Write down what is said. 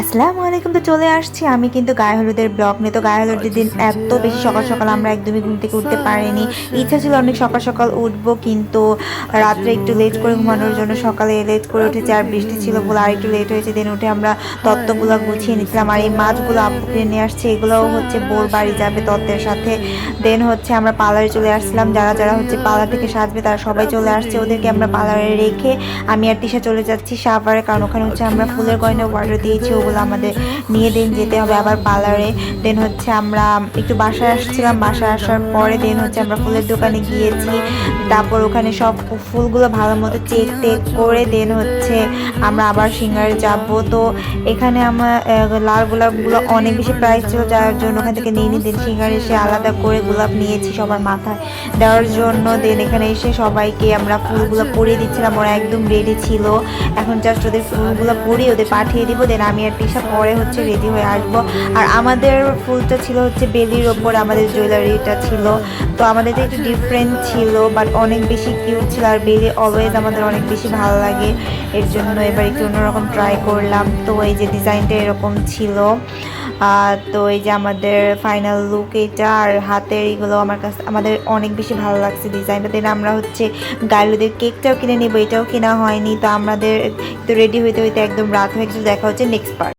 আসসালামু আলাইকুম। তো চলে আসছি আমি কিন্তু গায়ে হলুদের ব্লগ নিয়ে। তো গায়ে হলুদের দিন এত বেশি সকাল সকাল আমরা একদমই ঘুম থেকে উঠতে পারিনি। ইচ্ছা ছিল অনেক সকাল সকাল উঠবো, কিন্তু রাত্রে একটু লেট করে ঘুমানোর জন্য সকালে লেট করে উঠেছি, আর বৃষ্টি ছিল বলে আর একটু লেট হয়েছে। দেন উঠে আমরা তত্ত্বগুলো গুছিয়ে নিচ্ছিলাম, আর এই মাছগুলো আব্বু কিনে নিয়ে আসছে, এগুলোও হচ্ছে বোর বাড়ি যাবে তত্ত্বের সাথে। দেন হচ্ছে আমরা পার্লারে চলে আসছিলাম, যারা যারা হচ্ছে পার্লার থেকে সাজবে তারা সবাই চলে আসছে, ওদেরকে আমরা পার্লারে রেখে আমি আর তিশা চলে যাচ্ছি সাভারে, কারণ ওখানে হচ্ছে আমরা ফুলের গয়না অর্ডার দিয়েছি, ওগুলো আমাদের নিয়ে দেন যেতে হবে আবার পার্লারে। দেন হচ্ছে আমরা একটু বাসায় আসছিলাম, বাসায় আসার পরে দেন হচ্ছে আমরা ফুলের দোকানে গিয়েছি, তারপর ওখানে সব ফুলগুলো ভালো মতো চেক টেক করে দেন হচ্ছে আমরা আবার সিঙ্গারে যাব। তো এখানে আমার লাল গোলাপগুলো অনেক বেশি প্রাইস ছিল, যার জন্য ওখান থেকে নিয়ে দেন সিঙ্গারে এসে আলাদা করে গোলাপ নিয়েছি সবার মাথায় দেওয়ার জন্য। দেন এখানে এসে সবাইকে আমরা ফুলগুলো পরিয়ে দিচ্ছিলাম, ওরা একদম রেডি ছিল, এখন জাস্ট ওদের ফুলগুলো পরিয়ে ওদের পাঠিয়ে দিব। দেন আমি আর তিশা পরে হচ্ছে রেডি হয়ে আসবো। আর আমাদের ফুলটা ছিল হচ্ছে বেলির ওপর, আমাদের জুয়েলারিটা ছিল, তো আমাদের একটু ডিফারেন্ট ছিল বাট অনেক বেশি কিউট ছিল, আর বেলি অলওয়েজ আমাদের অনেক বেশি ভালো লাগে, এর জন্য এবার একটু অন্যরকম ট্রাই করলাম। তো এই যে ডিজাইনটা এরকম ছিল, তো এই যে আমাদের ফাইনাল লুক এটা, আর হাতের এগুলো আমার কাছে আমাদের অনেক বেশি ভালো লাগছে ডিজাইনটা। দেন আমরা হচ্ছে গাইলুদের কেকটাও কিনে নেবো, এটাও কেনা হয়নি। তো আমাদের তো রেডি হইতে হইতে একদম রাত হয়ে গেছে। দেখা হচ্ছে নেক্সট পার্ট।